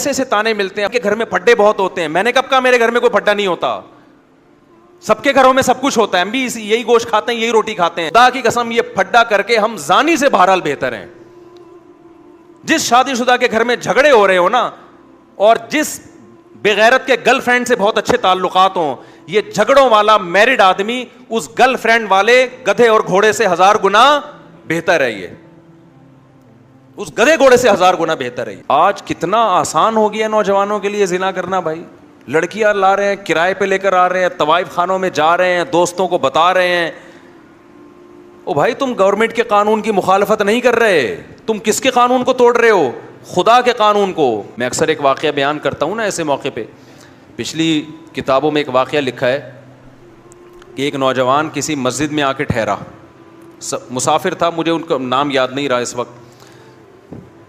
ایسے ایسے تانے ملتے ہیں کہ گھر میں پھڈے بہت ہوتے ہیں. میں نے کب کہا میرے گھر میں کوئی پھڈا نہیں ہوتا؟ سب کے گھروں میں سب کچھ ہوتا ہے, ہم بھی یہی گوشت کھاتے ہیں, یہی روٹی کھاتے ہیں. خدا کی قسم یہ پھڈا کر کے ہم زانی سے بہرحال بہتر ہیں. جس شادی شدہ کے گھر میں جھگڑے ہو رہے ہو نا, اور جس بغیرت کے گرل فرینڈ سے بہت اچھے تعلقات ہوں, یہ جھگڑوں والا میرڈ آدمی اس گرل فرینڈ والے گدھے اور گھوڑے سے 1000 گنا بہتر ہے. یہ اس گدھے گھوڑے سے 1000 گنا بہتر ہے. آج کتنا آسان ہو گیا نوجوانوں کے لیے زنا کرنا بھائی. لڑکیاں لا رہے ہیں, کرائے پہ لے کر آ رہے ہیں, طوائف خانوں میں جا رہے ہیں, دوستوں کو بتا رہے ہیں. او بھائی تم گورنمنٹ کے قانون کی مخالفت نہیں کر رہے, تم کس کے قانون کو توڑ رہے ہو؟ خدا کے قانون کو. میں اکثر ایک واقعہ بیان کرتا ہوں نا ایسے موقع پہ. پچھلی کتابوں میں ایک واقعہ لکھا ہے کہ ایک نوجوان کسی مسجد میں آ کے ٹھہرا, مسافر تھا, مجھے ان کا نام یاد نہیں رہا اس وقت.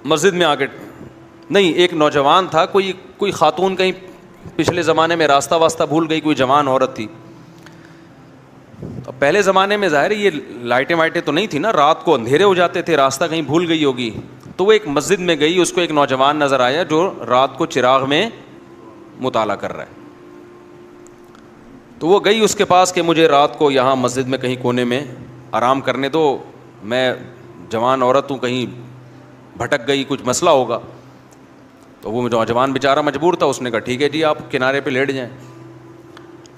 مسجد میں آ کے نہیں, ایک نوجوان تھا, کوئی خاتون کہیں پچھلے زمانے میں راستہ واسطہ بھول گئی, کوئی جوان عورت تھی. پہلے زمانے میں ظاہر ہے یہ لائٹیں وائٹیں تو نہیں تھی نا, رات کو اندھیرے ہو جاتے تھے, راستہ کہیں بھول گئی ہوگی. تو وہ ایک مسجد میں گئی, اس کو ایک نوجوان نظر آیا جو رات کو چراغ میں مطالعہ کر رہا ہے. تو وہ گئی اس کے پاس کہ مجھے رات کو یہاں مسجد میں کہیں کونے میں آرام کرنے دو, میں جوان عورت ہوں, کہیں بھٹک گئی, کچھ مسئلہ ہوگا. تو وہ نوجوان بیچارہ مجبور تھا, اس نے کہا ٹھیک ہے جی آپ کنارے پہ لیٹ جائیں.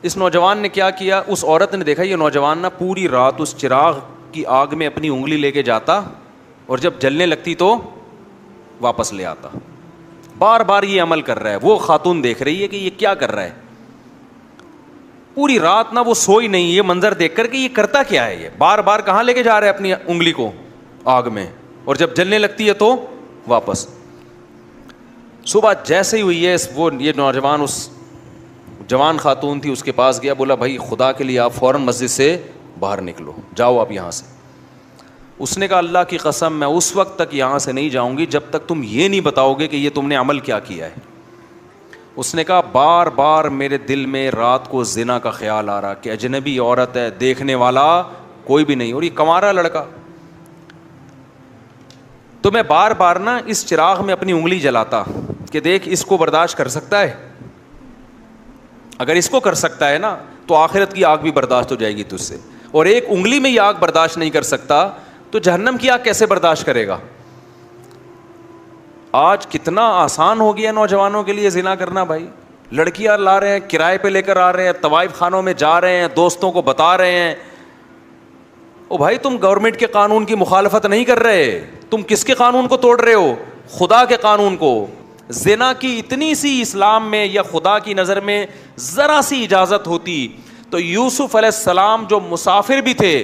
اس نوجوان نے کیا کیا, اس عورت نے دیکھا یہ نوجوان نا پوری رات اس چراغ کی آگ میں اپنی انگلی لے کے جاتا اور جب جلنے لگتی تو واپس لے آتا. بار بار یہ عمل کر رہا ہے. وہ خاتون دیکھ رہی ہے کہ یہ کیا کر رہا ہے, پوری رات نا وہ سوئی نہیں, یہ منظر دیکھ کر کہ یہ کرتا کیا ہے, یہ بار بار کہاں لے کے جا رہا ہے اپنی انگلی کو آگ میں, اور جب جلنے لگتی ہے تو واپس. صبح جیسے ہی ہوئی ہے وہ یہ نوجوان اس جوان خاتون تھی اس کے پاس گیا, بولا بھائی خدا کے لیے آپ فوراً مسجد سے باہر نکلو, جاؤ آپ یہاں سے. اس نے کہا اللہ کی قسم میں اس وقت تک یہاں سے نہیں جاؤں گی جب تک تم یہ نہیں بتاؤ گے کہ یہ تم نے عمل کیا کیا ہے. اس نے کہا بار بار میرے دل میں رات کو زنا کا خیال آ رہا کہ اجنبی عورت ہے, دیکھنے والا کوئی بھی نہیں, اور یہ کنوارا لڑکا. تو میں بار بار نا اس چراغ میں اپنی انگلی جلاتا کہ دیکھ اس کو برداشت کر سکتا ہے, اگر اس کو کر سکتا ہے نا تو آخرت کی آگ بھی برداشت ہو جائے گی تجھ سے, اور ایک انگلی میں یہ آگ برداشت نہیں کر سکتا تو جہنم کی آگ کیسے برداشت کرے گا. آج کتنا آسان ہو گیا نوجوانوں کے لیے زنا کرنا بھائی. لڑکیاں لا رہے ہیں, کرائے پہ لے کر آ رہے ہیں, طوائف خانوں میں جا رہے ہیں, دوستوں کو بتا رہے ہیں. او بھائی تم گورنمنٹ کے قانون کی مخالفت نہیں کر رہے, تم کس کے قانون کو توڑ رہے ہو؟ خدا کے قانون کو. زنا کی اتنی سی اسلام میں یا خدا کی نظر میں ذرا سی اجازت ہوتی تو یوسف علیہ السلام جو مسافر بھی تھے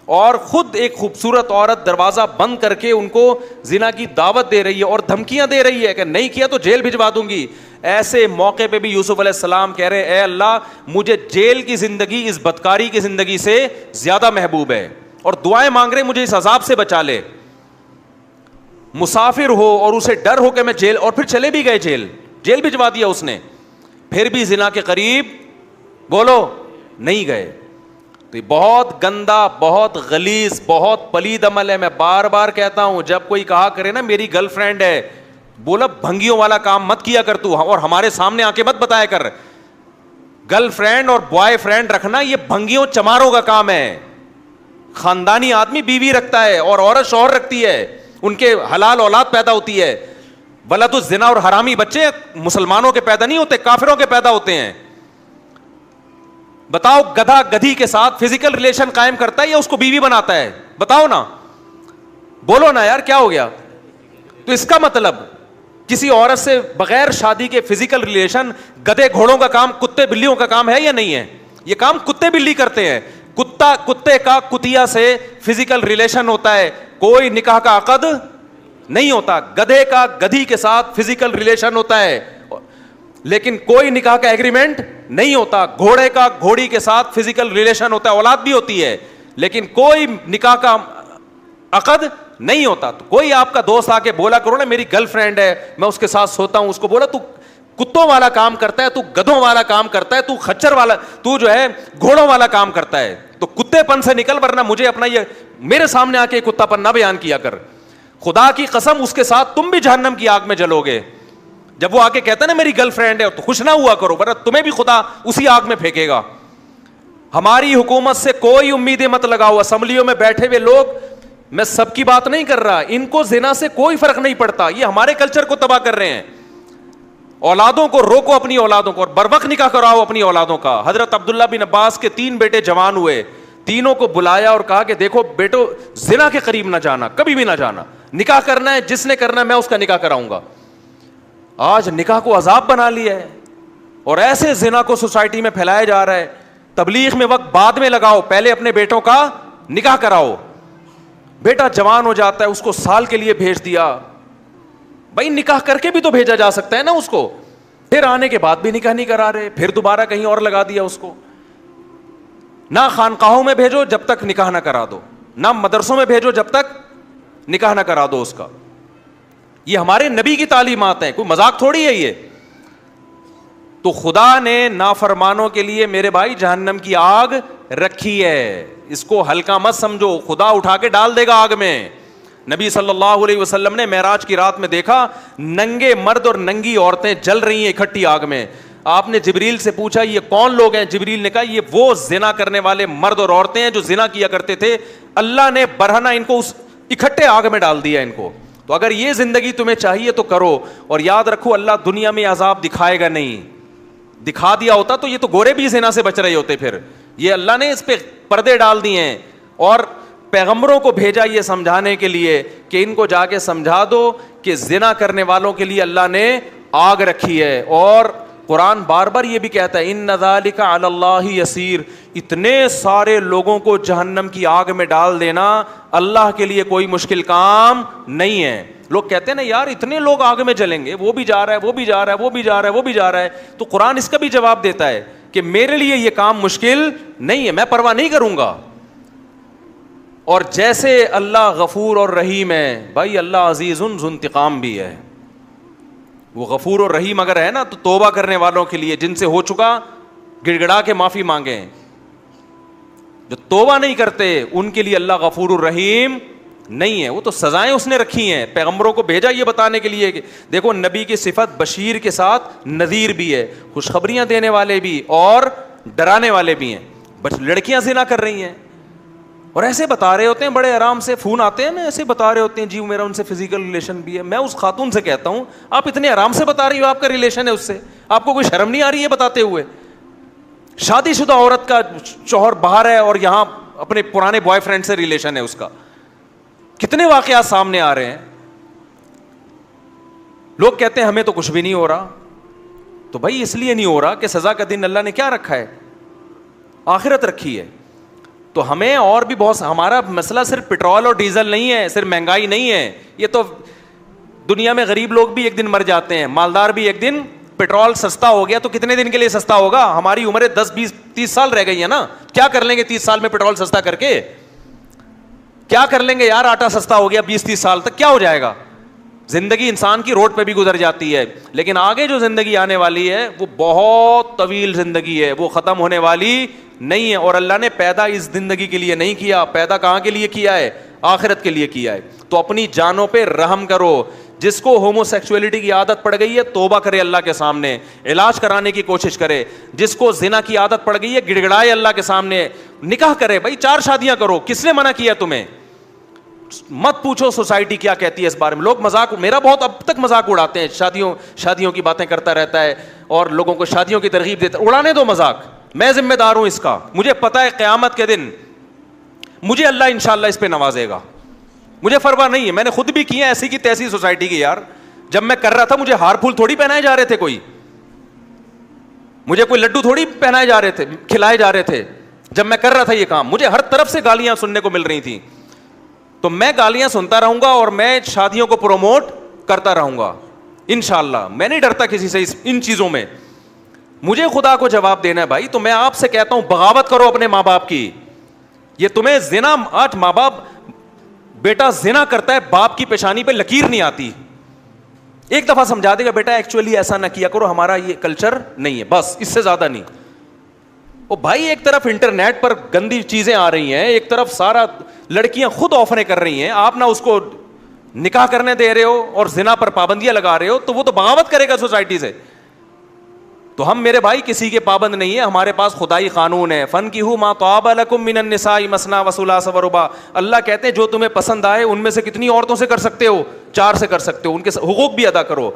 اور خود ایک خوبصورت عورت دروازہ بند کر کے ان کو زنا کی دعوت دے رہی ہے اور دھمکیاں دے رہی ہے کہ نہیں کیا تو جیل بھجوا دوں گی, ایسے موقع پہ بھی یوسف علیہ السلام کہہ رہے اے اللہ مجھے جیل کی زندگی اس بدکاری کی زندگی سے زیادہ محبوب ہے, اور دعائیں مانگ رہے مجھے اس عذاب سے بچا لے. مسافر ہو اور اسے ڈر ہو کہ میں جیل, اور پھر چلے بھی گئے جیل بھجوا دیا اس نے, پھر بھی زنا کے قریب بولو نہیں گئے. تو یہ بہت گندا, بہت غلیظ, بہت پلید عمل ہے. میں بار بار کہتا ہوں جب کوئی کہا کرے نا میری گرل فرینڈ ہے, بولا بھنگیوں والا کام مت کیا کر تو, اور ہمارے سامنے آ کے مت بتایا کر. گرل فرینڈ اور بوائے فرینڈ رکھنا یہ بھنگیوں چماروں کا کام ہے. خاندانی آدمی بیوی رکھتا ہے اور عورت شوہر رکھتی ہے, ان کے حلال اولاد پیدا ہوتی ہے. ولد الزنا اور حرامی بچے مسلمانوں کے پیدا نہیں ہوتے, کافروں کے پیدا ہوتے ہیں. بتاؤ گدھا گدھی کے ساتھ فزیکل ریلیشن قائم کرتا ہے یا اس کو بیوی بناتا ہے؟ بتاؤ نا, بولو نا یار کیا ہو گیا. تو اس کا مطلب کسی عورت سے بغیر شادی کے فزیکل ریلیشن گدھے گھوڑوں کا کام, کتے بلیوں کا کام ہے یا نہیں ہے؟ یہ کام کتے بلی کرتے ہیں. کتے کا کتیا سے فزیکل ریلیشن ہوتا ہے, کوئی نکاح کا عقد نہیں ہوتا. گدھے کا گدھی کے ساتھ فزیکل ریلیشن ہوتا ہے لیکن کوئی نکاح کا ایگریمنٹ نہیں ہوتا. گھوڑے کا گھوڑی کے ساتھ فزیکل ریلیشن ہوتا ہے, اولاد بھی ہوتی ہے, لیکن کوئی نکاح کا عقد نہیں ہوتا. تو کوئی آپ کا دوست آ کے بولا کرو نا میری گرل فرینڈ ہے, میں اس کے ساتھ سوتا ہوں, اس کو بولا تو کتوں والا کام کرتا ہے, تو گدھوں والا کام کرتا ہے, تو خچر والا, تو جو ہے گھوڑوں والا کام کرتا ہے, تو کتے پن سے نکل, ورنہ مجھے اپنا یہ میرے سامنے آ کے کتا پن نہ بیان کیا کر. خدا کی قسم اس کے ساتھ تم بھی جہنم کی آگ میں جلو گے. جب وہ آ کے کہتا ہے نا میری گرل فرینڈ ہے تو خوش نہ ہوا کرو, ورنہ تمہیں بھی خدا اسی آگ میں پھینکے گا. ہماری حکومت سے کوئی امیدیں مت لگاؤ. اسمبلیوں میں بیٹھے ہوئے لوگ, میں سب کی بات نہیں کر رہا, ان کو زنا سے کوئی فرق نہیں پڑتا, یہ ہمارے کلچر کو تباہ کر رہے ہیں. اولادوں کو روکو, اپنی اولادوں کو, اور بر وقت نکاح کراؤ اپنی اولادوں کا. حضرت عبداللہ بن عباس کے 3 بیٹے جوان ہوئے, تینوں کو بلایا اور کہا کہ دیکھو بیٹو, زنا کے قریب نہ جانا, کبھی بھی نہ جانا, نکاح کرنا ہے جس نے کرنا ہے میں اس کا نکاح کراؤں گا. آج نکاح کو عذاب بنا لیا ہے, اور ایسے زنا کو سوسائٹی میں پھیلایا جا رہا ہے. تبلیغ میں وقت بعد میں لگاؤ, پہلے اپنے بیٹوں کا نکاح کراؤ. بیٹا جوان ہو جاتا ہے, اس کو سال کے لیے بھیج دیا, بھائی نکاح کر کے بھی تو بھیجا جا سکتا ہے نا اس کو. پھر آنے کے بعد بھی نکاح نہیں کرا رہے, پھر دوبارہ کہیں اور لگا دیا اس کو. نہ خانقاہوں میں بھیجو جب تک نکاح نہ کرا دو, نہ مدرسوں میں بھیجو جب تک نکاح نہ کرا دو اس کا. یہ ہمارے نبی کی تعلیمات ہیں, کوئی مذاق تھوڑی ہے یہ. تو خدا نے نافرمانوں کے لیے میرے بھائی جہنم کی آگ رکھی ہے, اس کو ہلکا مت سمجھو, خدا اٹھا کے ڈال دے گا آگ میں. نبی صلی اللہ علیہ وسلم نے معراج کی رات میں دیکھا ننگے مرد اور ننگی عورتیں جل رہی ہیں اکٹھی آگ میں. آپ نے جبریل سے پوچھا یہ کون لوگ ہیں؟ جبریل نے کہا یہ وہ زنا کرنے والے مرد اور عورتیں ہیں جو زنا کیا کرتے تھے, اللہ نے برہنہ ان کو اس اکٹھے آگ میں ڈال دیا ان کو. تو اگر یہ زندگی تمہیں چاہیے تو کرو, اور یاد رکھو اللہ دنیا میں عذاب دکھائے گا نہیں. دکھا دیا ہوتا تو یہ تو گورے بھی زنا سے بچ رہے ہوتے. پھر یہ اللہ نے اس پہ پردے ڈال دیے ہیں, اور پیغمبروں کو بھیجا یہ سمجھانے کے لیے کہ ان کو جا کے سمجھا دو کہ زنا کرنے والوں کے لیے اللہ نے آگ رکھی ہے. اور قرآن بار بار یہ بھی کہتا ہے ان ذالک علی اللہ یسیر, اتنے سارے لوگوں کو جہنم کی آگ میں ڈال دینا اللہ کے لیے کوئی مشکل کام نہیں ہے. لوگ کہتے ہیں نا یار اتنے لوگ آگ میں جلیں گے, وہ بھی جا رہا ہے, وہ بھی جا رہا ہے, وہ بھی جا رہا ہے, وہ بھی جا رہا ہے. تو قرآن اس کا بھی جواب دیتا ہے کہ میرے لیے یہ کام مشکل نہیں ہے, میں پرواہ نہیں کروں گا. اور جیسے اللہ غفور اور رحیم ہے, بھائی اللہ عزیز ذو انتقام بھی ہے. وہ غفور اور رحیم اگر ہے نا تو توبہ کرنے والوں کے لیے, جن سے ہو چکا گڑ گڑا کے معافی مانگیں. جو توبہ نہیں کرتے ان کے لیے اللہ غفور الرحیم نہیں ہے, وہ تو سزائیں اس نے رکھی ہیں. پیغمبروں کو بھیجا یہ بتانے کے لیے کہ دیکھو نبی کی صفت بشیر کے ساتھ نذیر بھی ہے, خوشخبریاں دینے والے بھی اور ڈرانے والے بھی ہیں. بس لڑکیاں زنا کر رہی ہیں اور ایسے بتا رہے ہوتے ہیں, بڑے آرام سے فون آتے ہیں نا, ایسے بتا رہے ہوتے ہیں جی میرا ان سے فزیکل ریلیشن بھی ہے. میں اس خاتون سے کہتا ہوں آپ اتنے آرام سے بتا رہی ہو آپ کا ریلیشن ہے اس سے, آپ کو کوئی شرم نہیں آ رہی ہے بتاتے ہوئے؟ شادی شدہ عورت کا شوہر باہر ہے اور یہاں اپنے پرانے بوائے فرینڈ سے ریلیشن ہے اس کا. کتنے واقعات سامنے آ رہے ہیں. لوگ کہتے ہیں ہمیں تو کچھ بھی نہیں ہو رہا. تو بھائی اس لیے نہیں ہو رہا کہ سزا کا دن اللہ نے کیا رکھا ہے؟ آخرت رکھی ہے. تو ہمیں اور بھی بہت, ہمارا مسئلہ صرف پیٹرول اور ڈیزل نہیں ہے, صرف مہنگائی نہیں ہے. یہ تو دنیا میں غریب لوگ بھی ایک دن مر جاتے ہیں, مالدار بھی ایک دن. پیٹرول سستا ہو گیا تو کتنے دن کے لیے سستا ہوگا؟ ہماری عمریں 10 20 30 سال رہ گئی ہیں نا, کیا کر لیں گے 30 سال میں پیٹرول سستا کر کے؟ کیا کر لیں گے یار, آٹا سستا ہو گیا 20 30 سال تک کیا ہو جائے گا؟ زندگی انسان کی روڈ پہ بھی گزر جاتی ہے, لیکن آگے جو زندگی آنے والی ہے وہ بہت طویل زندگی ہے, وہ ختم ہونے والی نہیں ہے. اور اللہ نے پیدا اس زندگی کے لیے نہیں کیا, پیدا کہاں کے لیے کیا ہے؟ آخرت کے لیے کیا ہے. تو اپنی جانوں پہ رحم کرو. جس کو ہومو سیکسولیٹی کی عادت پڑ گئی ہے توبہ کرے اللہ کے سامنے, علاج کرانے کی کوشش کرے. جس کو زنا کی عادت پڑ گئی ہے گڑ گڑائے اللہ کے سامنے, نکاح کرے. بھائی 4 شادیاں کرو, کس نے منع کیا تمہیں؟ مت پوچھو سوسائٹی کیا کہتی ہے اس بارے میں. لوگ مذاق, میرا بہت اب تک مذاق اڑاتے ہیں, شادیوں کی باتیں کرتا رہتا ہے اور لوگوں کو شادیوں کی ترغیب دیتا ہے. اڑانے دو مذاق, میں ذمہ دار ہوں اس کا. مجھے پتا ہے قیامت کے دن مجھے اللہ انشاءاللہ اس پہ نوازے گا, مجھے پرواہ نہیں ہے. میں نے خود بھی کیا ایسی کی تیسی سوسائٹی کی یار. جب میں کر رہا تھا مجھے ہار پھول تھوڑی پہنائے جا رہے تھے, مجھے کوئی لڈو تھوڑی پہنائے جا رہے تھے, کھلائے جا رہے تھے. جب میں کر رہا تھا یہ کام مجھے ہر طرف سے گالیاں سننے کو مل رہی تھیں. تو میں گالیاں سنتا رہوں گا اور میں شادیوں کو پروموٹ کرتا رہوں گا انشاءاللہ. میں نہیں ڈرتا کسی سے ان چیزوں میں. مجھے خدا کو جواب دینا ہے بھائی. تو میں آپ سے کہتا ہوں بغاوت کرو اپنے ماں باپ کی. یہ تمہیں زنا, آج ماں باپ, بیٹا زنا کرتا ہے باپ کی پیشانی پہ لکیر نہیں آتی, ایک دفعہ سمجھا دے گا بیٹا ایکچولی ایسا نہ کیا کرو, ہمارا یہ کلچر نہیں ہے, بس اس سے زیادہ نہیں. او بھائی ایک طرف انٹرنیٹ پر گندی چیزیں آ رہی ہیں, ایک طرف سارا لڑکیاں خود آفریں کر رہی ہیں, آپ نہ اس کو نکاح کرنے دے رہے ہو اور زنا پر پابندیاں لگا رہے ہو تو وہ تو بغاوت کرے گا سوسائٹی سے. تو ہم میرے بھائی کسی کے پابند نہیں ہے, ہمارے پاس خدائی قانون ہے. فَانْكِحُوا مَا طَابَ لَكُم مِّنَ النِّسَاءِ مَثْنَىٰ وَثُلَاثَ وَرُبَاعَ. اللہ کہتے ہیں جو تمہیں پسند آئے ان میں سے کتنی عورتوں سے کر سکتے ہو؟ 4 سے کر سکتے ہو, ان کے حقوق بھی ادا کرو.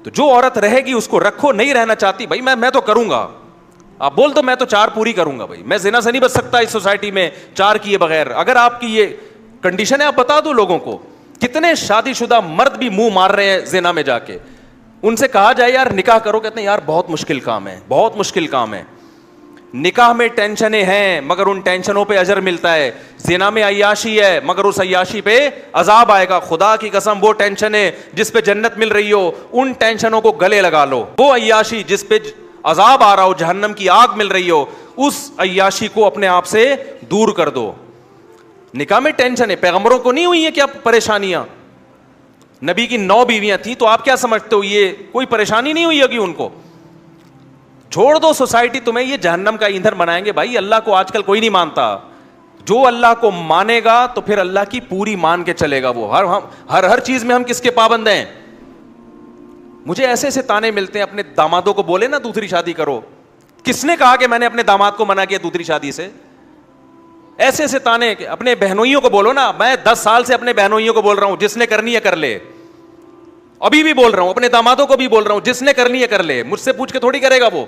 تو جو عورت رہے گی اس کو رکھو, نہیں رہنا چاہتی بھائی میں تو کروں گا, آپ بول دو میں تو 4 پوری کروں گا. بھائی میں زنا سے نہیں بچ سکتا اس سوسائٹی میں 4 کیے بغیر. اگر آپ کی یہ کنڈیشن ہے آپ بتا دو لوگوں کو. کتنے شادی شدہ مرد بھی منہ مار رہے ہیں زنا میں جا کے, ان سے کہا جائے یار نکاح کرو, کہتے ہیں یار بہت مشکل کام ہے, بہت مشکل کام ہے. نکاح میں ٹینشنیں ہیں مگر ان ٹینشنوں پہ اجر ملتا ہے. زنا میں عیاشی ہے مگر اس عیاشی پہ عذاب آئے گا. خدا کی قسم وہ ٹینشنیں جس پہ جنت مل رہی ہو ان ٹینشنوں کو گلے لگا لو. وہ عیاشی جس پہ عذاب آ رہا ہو, جہنم کی آگ مل رہی ہو, اس عیاشی کو اپنے آپ سے دور کر دو. نکاح میں ٹینشن ہے, پیغمبروں کو نہیں ہوئی ہے کیا پریشانیاں؟ نبی کی 9 بیویاں تھیں, تو آپ کیا سمجھتے ہو یہ کوئی پریشانی نہیں ہوئی ہوگی ان کو؟ چھوڑ دو, سوسائٹی تمہیں یہ جہنم کا ایندھن بنائیں گے. بھائی اللہ کو آج کل کوئی نہیں مانتا. جو اللہ کو مانے گا تو پھر اللہ کی پوری مان کے چلے گا. وہ ہر چیز میں ہم کس کے پابند ہیں؟ مجھے ایسے ایسے تانے ملتے ہیں, اپنے دامادوں کو بولے نا دوسری شادی کرو. کس نے کہا کہ میں نے اپنے داماد کو منع کیا دوسری شادی سے؟ ایسے ایسے تانے. اپنے بہنوئیوں کو بولو نا, میں 10 سال سے اپنے بہنوئیوں کو بول رہا ہوں جس نے کرنی ہے کر لے. ابھی بھی بول رہا ہوں, اپنے دامادوں کو بھی بول رہا ہوں جس نے کرنی ہے کر لے. مجھ سے پوچھ کے تھوڑی کرے گا وہ.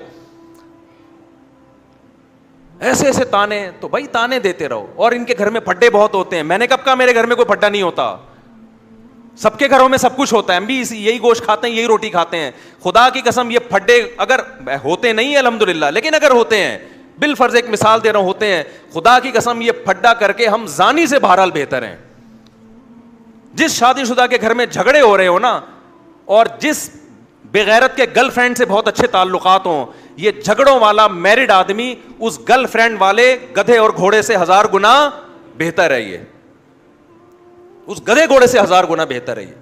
ایسے ایسے تانے. تو بھائی تانے دیتے رہو. اور ان کے گھر میں پھڈے بہت ہوتے ہیں. میں نے کب کہا میرے گھر میں کوئی پھڈا نہیں ہوتا؟ سب کے گھروں میں سب کچھ ہوتا ہے. ہم بھی یہی گوشت کھاتے ہیں, یہی روٹی کھاتے ہیں. خدا کی قسم یہ پھڈے اگر ہوتے نہیں ہیں الحمدللہ, لیکن اگر ہوتے ہیں, بالفرض ایک مثال دے رہا ہوں, ہوتے ہیں, خدا کی قسم یہ پھڈا کر کے ہم زانی سے بہرحال بہتر ہیں. جس شادی شدہ کے گھر میں جھگڑے ہو رہے ہو نا, اور جس بغیرت کے گرل فرینڈ سے بہت اچھے تعلقات ہوں, یہ جھگڑوں والا میرڈ آدمی اس گرل فرینڈ والے گدھے اور گھوڑے سے 1000 گنا بہتر ہے. یہ اس گدھے گھوڑے سے 1000 گنا بہتر ہے. یہ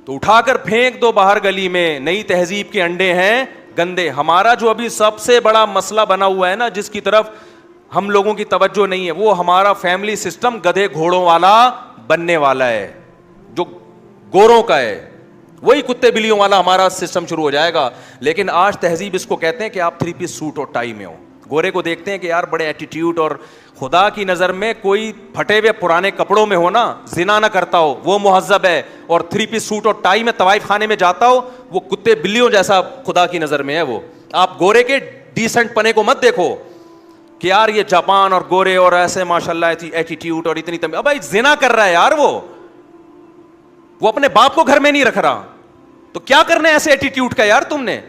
تو اٹھا کر پھینک دو باہر گلی میں. نئی تہذیب کے انڈے ہیں گندے. ہمارا جو ابھی سب سے بڑا مسئلہ بنا ہوا ہے نا, جس کی طرف ہم لوگوں کی توجہ نہیں ہے, وہ ہمارا فیملی سسٹم گدھے گھوڑوں والا بننے والا ہے, جو گوروں کا ہے. وہی کتے بلیوں والا ہمارا سسٹم شروع ہو جائے گا. لیکن آج تہذیب اس کو کہتے ہیں کہ آپ 3 پیس سوٹ اور ٹائی میں ہو. گورے کو دیکھتے ہیں کہ یار بڑے ایٹیٹیوڈ, اور خدا کی نظر میں کوئی پھٹے ہوئے پرانے کپڑوں میں ہو نا, زنا نہ کرتا ہو, وہ مہذب ہے. اور 3 پیس سوٹ اور ٹائی میں طوائف خانے میں جاتا ہو, وہ کتے بلیوں جیسا خدا کی نظر میں ہے. وہ آپ گورے کے ڈیسنٹ پنے کو مت دیکھو کہ یار یہ جاپان اور گورے اور ایسے ماشاءاللہ ایٹیٹیوڈ اور اتنی اب بھائی زنا کر رہا ہے یار. وہ اپنے باپ کو گھر میں نہیں رکھ رہا, تو کیا کرنا ہے ایسے ایٹیٹیوڈ کا یار؟ تم نے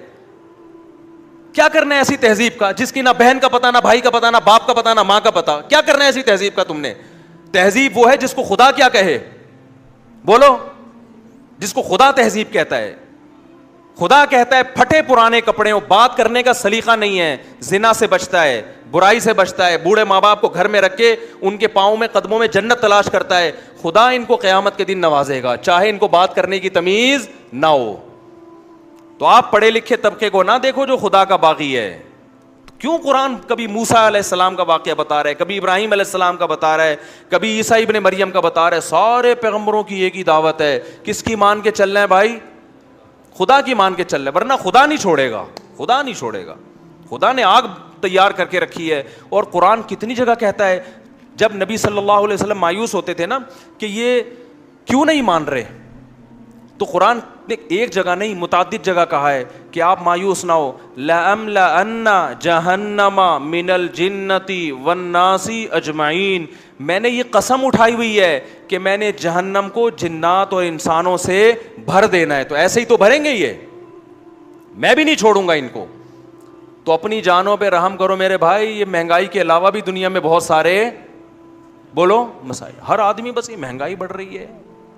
کیا کرنا ہے ایسی تہذیب کا جس کی نہ بہن کا پتا, نہ بھائی کا پتا, نہ باپ کا پتا, نہ ماں کا پتا؟ کیا کرنا ہے ایسی تہذیب کا تم نے؟ تہذیب وہ ہے جس کو خدا کیا کہے, بولو, جس کو خدا تہذیب کہتا ہے. خدا کہتا ہے پھٹے پرانے کپڑے ہو, بات کرنے کا سلیقہ نہیں ہے, زنا سے بچتا ہے, برائی سے بچتا ہے, بوڑھے ماں باپ کو گھر میں رکھ کے ان کے پاؤں میں قدموں میں جنت تلاش کرتا ہے. خدا ان کو قیامت کے دن نوازے گا, چاہے ان کو بات کرنے کی تمیز نہ ہو. تو آپ پڑھے لکھے طبقے کو نہ دیکھو جو خدا کا باغی ہے. کیوں قرآن کبھی موسیٰ علیہ السلام کا واقعہ بتا رہا ہے, کبھی ابراہیم علیہ السلام کا بتا رہا ہے, کبھی عیسیٰ ابن مریم کا بتا رہا ہے. سارے پیغمبروں کی ایک ہی دعوت ہے, کس کی مان کے چل رہے ہیں بھائی؟ خدا کی مان کے چل رہے, ورنہ خدا نہیں چھوڑے گا. خدا نہیں چھوڑے گا. خدا نے آگ تیار کر کے رکھی ہے. اور قرآن کتنی جگہ کہتا ہے, جب نبی صلی اللہ علیہ وسلم مایوس ہوتے تھے نا کہ یہ کیوں نہیں مان رہے, تو قرآن نے ایک جگہ نہیں متعدد جگہ کہا ہے کہ آپ مایوس نہ ہو. لَأَمْلَأَنَّ جَهَنَّمَ مِنَ الْجِنَّةِ وَالنَّاسِ أَجْمَعِينَ. میں نے یہ قسم اٹھائی ہوئی ہے کہ میں نے جہنم کو جنات اور انسانوں سے بھر دینا ہے. تو ایسے ہی تو بھریں گے, یہ میں بھی نہیں چھوڑوں گا ان کو. تو اپنی جانوں پہ رحم کرو میرے بھائی. یہ مہنگائی کے علاوہ بھی دنیا میں بہت سارے, بولو, مسائل. ہر آدمی بس یہ مہنگائی بڑھ رہی ہے,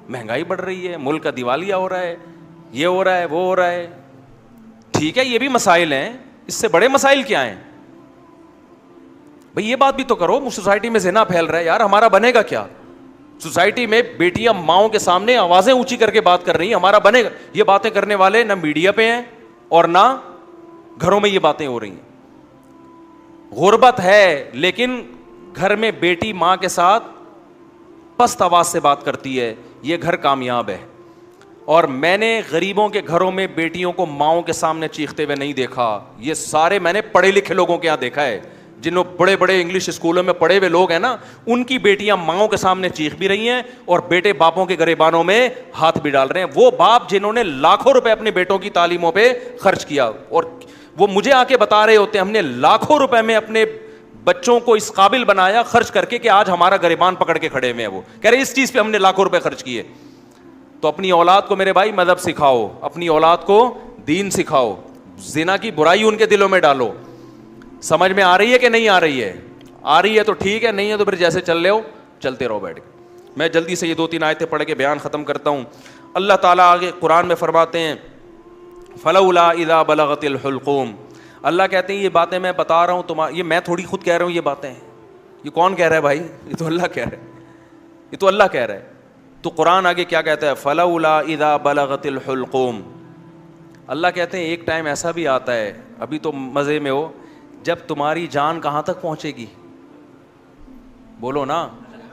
مہنگائی بڑھ رہی ہے, ملک کا دیوالیہ ہو رہا ہے, یہ ہو رہا ہے, وہ ہو رہا ہے. ٹھیک ہے یہ بھی مسائل ہیں, اس سے بڑے مسائل کیا ہیں بھئی؟ یہ بات بھی تو کرو, سوسائٹی میں زنا پھیل رہا ہے یار, ہمارا بنے گا کیا؟ سوسائٹی میں بیٹیاں ماؤں کے سامنے آوازیں اونچی کر کے بات کر رہی ہیں, ہمارا بنے گا؟ یہ باتیں کرنے والے نہ میڈیا پہ ہیں اور نہ گھروں میں یہ باتیں ہو رہی ہیں. غربت ہے لیکن گھر میں بیٹی ماں کے ساتھ پست آواز سے بات کرتی ہے، یہ گھر کامیاب ہے. اور میں نے غریبوں کے گھروں میں بیٹیوں کو ماؤں کے سامنے چیختے ہوئے نہیں دیکھا. یہ سارے میں نے پڑھے لکھے لوگوں کے یہاں دیکھا ہے، جنہوں بڑے بڑے انگلش اسکولوں میں پڑھے ہوئے لوگ ہیں نا، ان کی بیٹیاں ماؤں کے سامنے چیخ بھی رہی ہیں اور بیٹے باپوں کے گریبانوں میں ہاتھ بھی ڈال رہے ہیں. وہ باپ جنہوں نے لاکھوں روپے اپنے بیٹوں کی تعلیموں پہ خرچ کیا، اور وہ مجھے آ کے بتا رہے ہوتے ہیں ہم نے لاکھوں روپے میں اپنے بچوں کو اس قابل بنایا خرچ کر کے کہ آج ہمارا گریبان پکڑ کے کھڑے ہوئے ہیں. وہ کہہ رہے اس چیز پہ ہم نے لاکھوں روپے خرچ کیے. تو اپنی اولاد کو میرے بھائی مذہب سکھاؤ، اپنی اولاد کو دین سکھاؤ، زنا کی برائی ان کے دلوں میں ڈالو. سمجھ میں آ رہی ہے کہ نہیں آ رہی ہے؟ آ رہی ہے تو ٹھیک ہے، نہیں ہے تو پھر جیسے چل رہے ہو چلتے رہو بیٹھ کے. میں جلدی سے یہ 2-3 آیتیں پڑھ کے بیان ختم کرتا ہوں. اللہ تعالیٰ آگے قرآن میں فرماتے ہیں فلولا اذا بلغت الحلقوم. اللہ کہتے ہیں یہ باتیں میں بتا رہا ہوں یہ میں تھوڑی خود کہہ رہا ہوں، یہ باتیں یہ کون کہہ رہا ہے بھائی؟ یہ تو اللہ کہہ رہا ہے، یہ تو اللہ کہہ رہا ہے. تو قرآن آگے کیا کہتا ہے؟ فلولا اذا بلغت الحلقوم. اللہ کہتے ہیں ایک ٹائم ایسا بھی آتا ہے، ابھی تو مزے میں ہو، جب تمہاری جان کہاں تک پہنچے گی؟ بولو نا،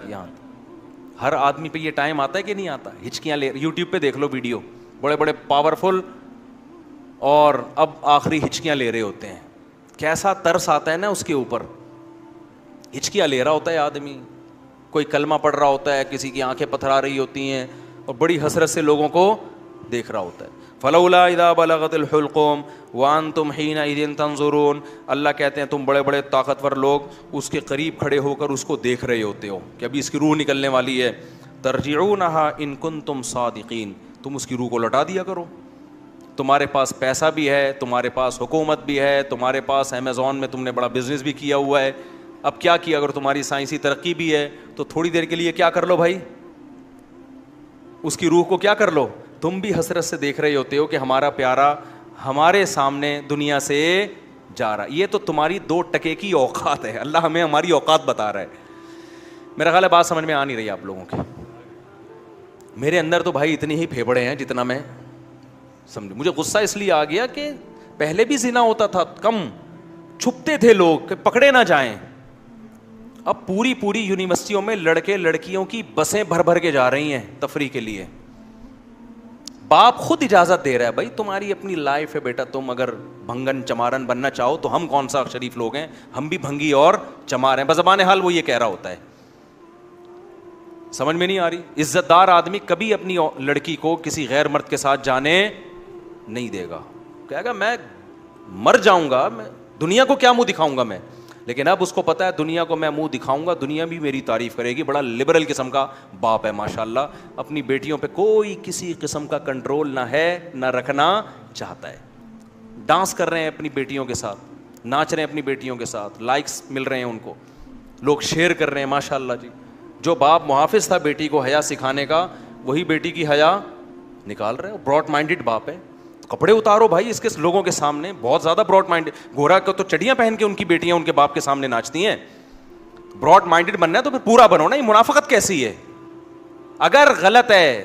یہاں. ہر آدمی پہ یہ ٹائم آتا ہے کہ نہیں آتا؟ ہچکیاں لے، یوٹیوب پہ دیکھ لو ویڈیو، بڑے بڑے پاورفل اور اب آخری ہچکیاں لے رہے ہوتے ہیں. کیسا ترس آتا ہے نا اس کے اوپر. ہچکیاں لے رہا ہوتا ہے آدمی، کوئی کلمہ پڑھ رہا ہوتا ہے، کسی کی آنکھیں پتھرا رہی ہوتی ہیں اور بڑی حسرت سے لوگوں کو دیکھ رہا ہوتا ہے. فلولا اذا بلغت الحلقوم وانتم حینئذ تنظرون. اللہ کہتے ہیں تم بڑے بڑے طاقتور لوگ اس کے قریب کھڑے ہو کر اس کو دیکھ رہے ہوتے ہو کہ ابھی اس کی روح نکلنے والی ہے. ترجعونہا ان کنتم صادقین. تم اس کی روح کو لوٹا دیا کرو. تمہارے پاس پیسہ بھی ہے، تمہارے پاس حکومت بھی ہے، تمہارے پاس امیزون میں تم نے بڑا بزنس بھی کیا ہوا ہے. اب کیا کیا؟ اگر تمہاری سائنسی ترقی بھی ہے تو تھوڑی دیر کے لیے کیا کر لو بھائی، اس کی روح کو کیا کر لو. تم بھی حسرت سے دیکھ رہے ہوتے ہو کہ ہمارا پیارا ہمارے سامنے دنیا سے جا رہا. یہ تو تمہاری 2 ٹکے کی اوقات ہے. اللہ ہمیں ہماری اوقات بتا رہا ہے. میرا خیال ہے بات سمجھ میں آ نہیں رہی آپ لوگوں کی. میرے اندر تو بھائی اتنی ہی پھیپڑے ہیں جتنا میں سمجھ. مجھے غصہ اس لیے آ گیا کہ پہلے بھی زنا ہوتا تھا، کم چھپتے تھے لوگ کہ پکڑے نہ جائیں. اب پوری یونیورسٹیوں میں لڑکے لڑکیوں کی بسیں بھر بھر کے جا رہی ہیں تفریح کے لیے. باپ خود اجازت دے رہا ہے بھائی تمہاری اپنی لائف ہے بیٹا، تم اگر بھنگن چمارن بننا چاہو تو ہم کون سا شریف لوگ ہیں، ہم بھی بھنگی اور چمار ہیں. بزبان حال وہ یہ کہہ رہا ہوتا ہے. سمجھ میں نہیں آ رہی؟ عزت دار آدمی کبھی اپنی لڑکی کو کسی غیر مرد کے ساتھ جانے نہیں دے گا. کہے گا میں مر جاؤں گا، میں دنیا کو کیا منہ دکھاؤں گا میں. لیکن اب اس کو پتا ہے دنیا کو میں منہ دکھاؤں گا، دنیا بھی میری تعریف کرے گی. بڑا لبرل قسم کا باپ ہے ماشاءاللہ. اپنی بیٹیوں پہ کوئی کسی قسم کا کنٹرول نہ ہے، نہ رکھنا چاہتا ہے. ڈانس کر رہے ہیں اپنی بیٹیوں کے ساتھ، ناچ رہے ہیں اپنی بیٹیوں کے ساتھ، لائکس مل رہے ہیں ان کو، لوگ شیئر کر رہے ہیں ماشاءاللہ جی. جو باپ محافظ تھا بیٹی کو حیا سکھانے کا، وہی بیٹی کی حیا نکال رہے ہیں. براڈ مائنڈڈ باپ ہے. کپڑے اتارو بھائی اس کے لوگوں کے سامنے. بہت زیادہ براڈ مائنڈ. گورا کو تو چڑیاں پہن کے ان کی بیٹیاں ان کے باپ کے سامنے ناچتی ہیں. براڈ مائنڈڈ بننا ہے تو پھر پورا بنو نا. یہ منافقت کیسی ہے؟ اگر غلط ہے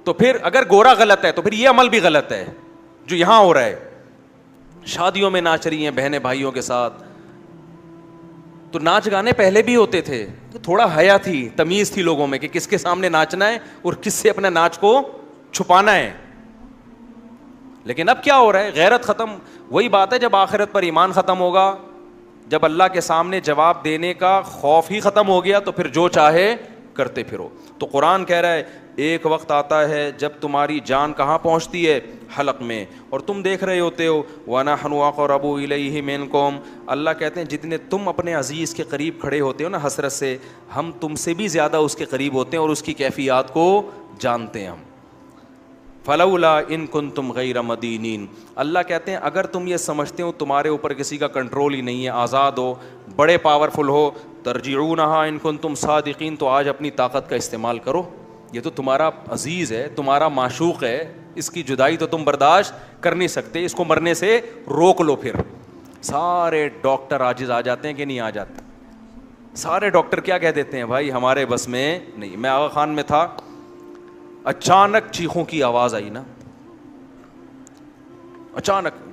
تو پھر، اگر گورا غلط ہے تو پھر یہ عمل بھی غلط ہے جو یہاں ہو رہا ہے. شادیوں میں ناچ رہی ہیں بہنیں بھائیوں کے ساتھ. تو ناچ گانے پہلے بھی ہوتے تھے، تھوڑا حیا تھی، تمیز تھی لوگوں میں کہ کس کے سامنے ناچنا ہے اور کس سے اپنے ناچ کو چھپانا ہے. لیکن اب کیا ہو رہا ہے؟ غیرت ختم. وہی بات ہے جب آخرت پر ایمان ختم ہوگا، جب اللہ کے سامنے جواب دینے کا خوف ہی ختم ہو گیا تو پھر جو چاہے کرتے پھرو. تو قرآن کہہ رہا ہے ایک وقت آتا ہے جب تمہاری جان کہاں پہنچتی ہے؟ حلق میں، اور تم دیکھ رہے ہوتے ہو. وَنَحْنُ أَقْرَبُ إِلَيْهِ مِنْكُمْ. اللہ کہتے ہیں جتنے تم اپنے عزیز کے قریب کھڑے ہوتے ہو نا حسرت سے، ہم تم سے بھی زیادہ اس کے قریب ہوتے ہیں اور اس کی کیفیات کو جانتے ہیں ہم. فلولا ان کنتم غیر مدینین. اللہ کہتے ہیں اگر تم یہ سمجھتے ہو تمہارے اوپر کسی کا کنٹرول ہی نہیں ہے، آزاد ہو، بڑے پاورفل ہو، ترجعونہا ان کنتم صادقین، تو آج اپنی طاقت کا استعمال کرو. یہ تو تمہارا عزیز ہے، تمہارا معشوق ہے، اس کی جدائی تو تم برداشت کر نہیں سکتے، اس کو مرنے سے روک لو. پھر سارے ڈاکٹر عاجز آ جاتے ہیں کہ نہیں آ جاتے؟ سارے ڈاکٹر کیا کہہ دیتے ہیں؟ بھائی ہمارے بس میں نہیں. میں آغا خان میں تھا، اچانک چیخوں کی آواز آئی نا، اچانک